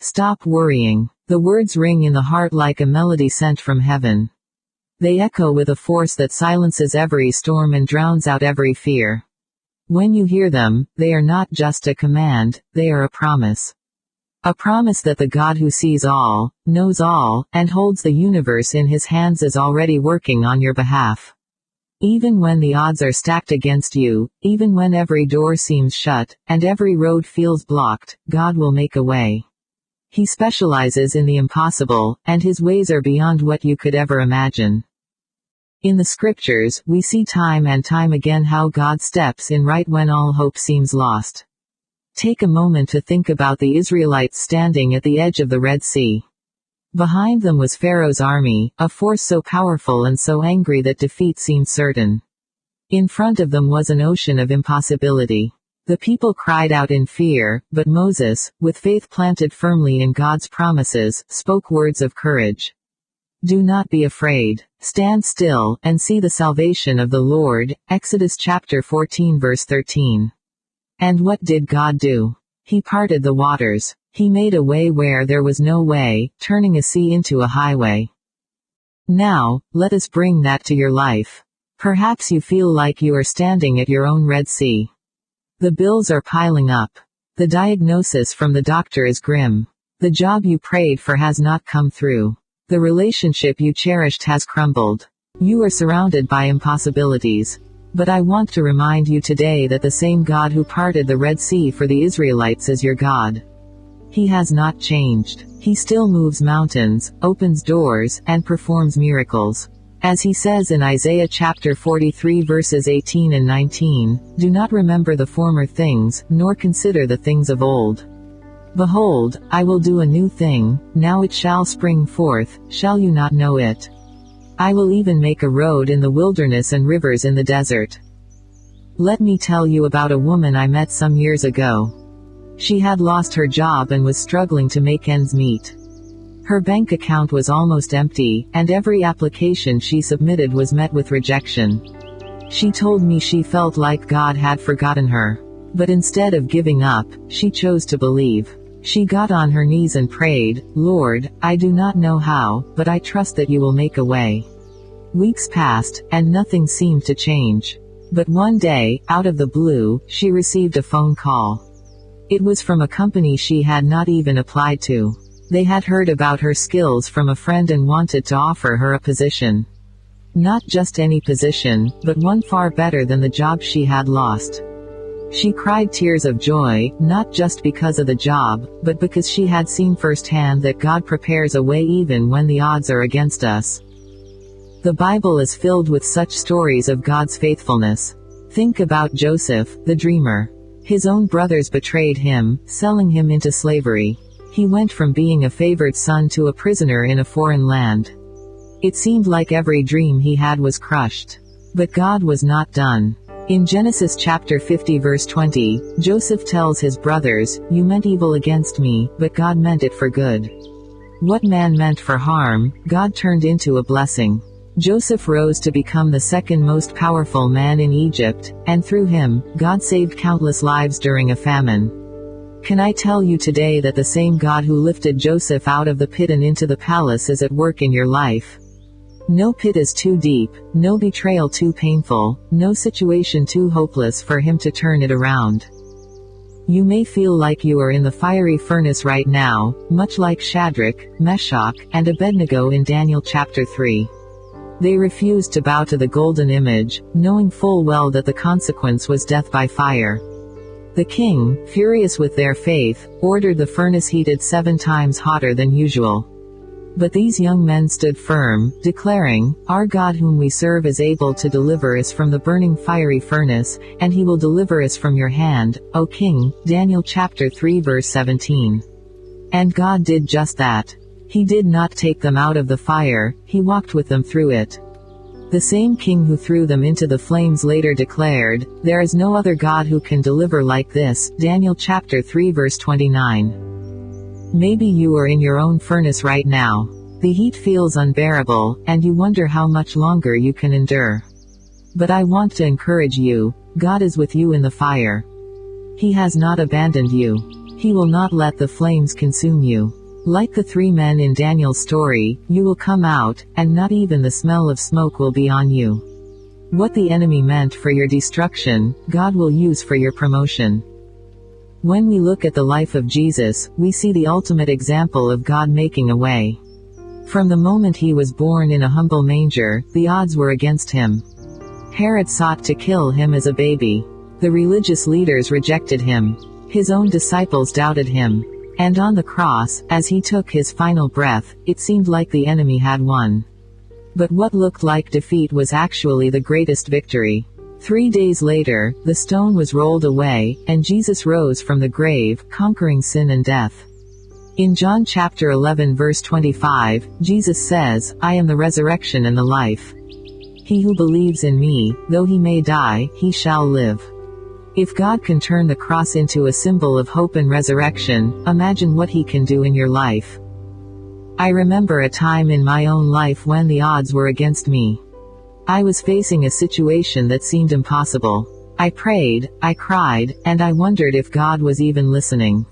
Stop worrying. The words ring in the heart like a melody sent from heaven. They echo with a force that silences every storm and drowns out every fear. When you hear them, they are not just a command, they are a promise. A promise that the God who sees all, knows all, and holds the universe in his hands is already working on your behalf. Even when the odds are stacked against you, even when every door seems shut, and every road feels blocked, God will make a way. He specializes in the impossible, and his ways are beyond what you could ever imagine. In the scriptures, we see time and time again how God steps in right when all hope seems lost. Take a moment to think about the Israelites standing at the edge of the Red Sea. Behind them was Pharaoh's army, a force so powerful and so angry that defeat seemed certain. In front of them was an ocean of impossibility. The people cried out in fear, but Moses, with faith planted firmly in God's promises, spoke words of courage. Do not be afraid. Stand still, and see the salvation of the Lord. Exodus chapter 14 verse 13. And what did God do? He parted the waters. He made a way where there was no way, turning a sea into a highway. Now, let us bring that to your life. Perhaps you feel like you are standing at your own Red Sea. The bills are piling up. The diagnosis from the doctor is grim. The job you prayed for has not come through. The relationship you cherished has crumbled. You are surrounded by impossibilities. But I want to remind you today that the same God who parted the Red Sea for the Israelites is your God. He has not changed. He still moves mountains, opens doors, and performs miracles. As he says in Isaiah chapter 43 verses 18 and 19, do not remember the former things, nor consider the things of old. Behold, I will do a new thing, now it shall spring forth, shall you not know it? I will even make a road in the wilderness and rivers in the desert. Let me tell you about a woman I met some years ago. She had lost her job and was struggling to make ends meet. Her bank account was almost empty, and every application she submitted was met with rejection. She told me she felt like God had forgotten her. But instead of giving up, she chose to believe. She got on her knees and prayed, Lord, I do not know how, but I trust that you will make a way. Weeks passed, and nothing seemed to change. But one day, out of the blue, she received a phone call. It was from a company she had not even applied to. They had heard about her skills from a friend and wanted to offer her a position. Not just any position, but one far better than the job she had lost. She cried tears of joy, not just because of the job, but because she had seen firsthand that God prepares a way even when the odds are against us. The Bible is filled with such stories of God's faithfulness. Think about Joseph, the dreamer. His own brothers betrayed him, selling him into slavery. He went from being a favored son to a prisoner in a foreign land. It seemed like every dream he had was crushed. But God was not done. In Genesis chapter 50 verse 20, Joseph tells his brothers, you meant evil against me, but God meant it for good. What man meant for harm, God turned into a blessing. Joseph rose to become the second most powerful man in Egypt, and through him, God saved countless lives during a famine. Can I tell you today that the same God who lifted Joseph out of the pit and into the palace is at work in your life? No pit is too deep, no betrayal too painful, no situation too hopeless for him to turn it around. You may feel like you are in the fiery furnace right now, much like Shadrach, Meshach, and Abednego in Daniel chapter 3. They refused to bow to the golden image, knowing full well that the consequence was death by fire. The king, furious with their faith, ordered the furnace heated 7 times hotter than usual. But these young men stood firm, declaring, our God whom we serve is able to deliver us from the burning fiery furnace, and he will deliver us from your hand, O king. Daniel chapter 3 verse 17. And God did just that. He did not take them out of the fire, he walked with them through it. The same king who threw them into the flames later declared, there is no other God who can deliver like this. Daniel chapter 3 verse 29. Maybe you are in your own furnace right now. The heat feels unbearable, and you wonder how much longer you can endure. But I want to encourage you, God is with you in the fire. He has not abandoned you. He will not let the flames consume you. Like the 3 men in Daniel's story, you will come out, and not even the smell of smoke will be on you. What the enemy meant for your destruction, God will use for your promotion. When we look at the life of Jesus, we see the ultimate example of God making a way. From the moment he was born in a humble manger, the odds were against him. Herod sought to kill him as a baby. The religious leaders rejected him. His own disciples doubted him. And on the cross, as he took his final breath, it seemed like the enemy had won. But what looked like defeat was actually the greatest victory. 3 days later, the stone was rolled away, and Jesus rose from the grave, conquering sin and death. In John chapter 11 verse 25, Jesus says, "I am the resurrection and the life. He who believes in me, though he may die, he shall live." If God can turn the cross into a symbol of hope and resurrection, imagine what he can do in your life. I remember a time in my own life when the odds were against me. I was facing a situation that seemed impossible. I prayed, I cried, and I wondered if God was even listening.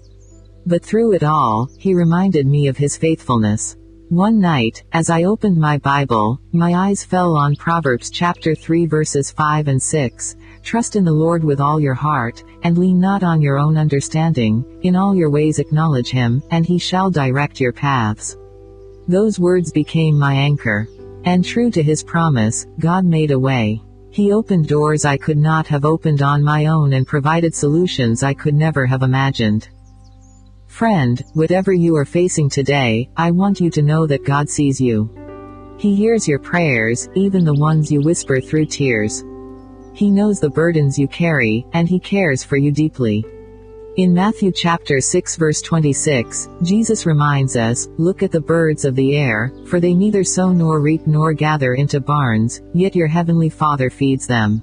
But through it all, he reminded me of his faithfulness. One night, as I opened my Bible, my eyes fell on Proverbs chapter 3 verses 5 and 6. Trust in the Lord with all your heart, and lean not on your own understanding. In all your ways acknowledge him, and he shall direct your paths. Those words became my anchor. And true to his promise, God made a way. He opened doors I could not have opened on my own and provided solutions I could never have imagined. Friend, whatever you are facing today, I want you to know that God sees you. He hears your prayers, even the ones you whisper through tears. He knows the burdens you carry, and he cares for you deeply. In Matthew chapter 6 verse 26, Jesus reminds us, "Look at the birds of the air, for they neither sow nor reap nor gather into barns, yet your heavenly Father feeds them.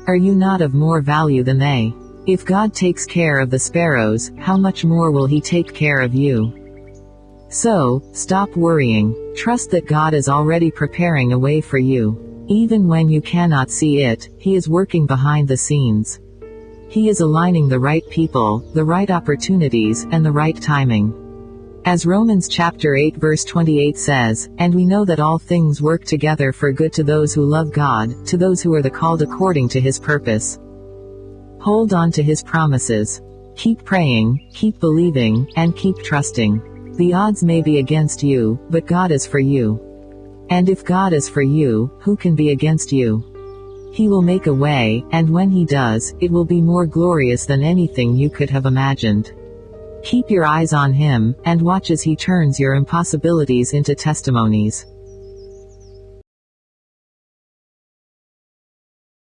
Are you not of more value than they? If God takes care of the sparrows, how much more will he take care of you?" So, stop worrying. Trust that God is already preparing a way for you. Even when you cannot see it, he is working behind the scenes. He is aligning the right people, the right opportunities, and the right timing. As Romans chapter 8 verse 28 says, "And we know that all things work together for good to those who love God, to those who are the called according to his purpose." Hold on to his promises. Keep praying, keep believing, and keep trusting. The odds may be against you, but God is for you. And if God is for you, who can be against you? He will make a way, and when he does, it will be more glorious than anything you could have imagined. Keep your eyes on him, and watch as he turns your impossibilities into testimonies.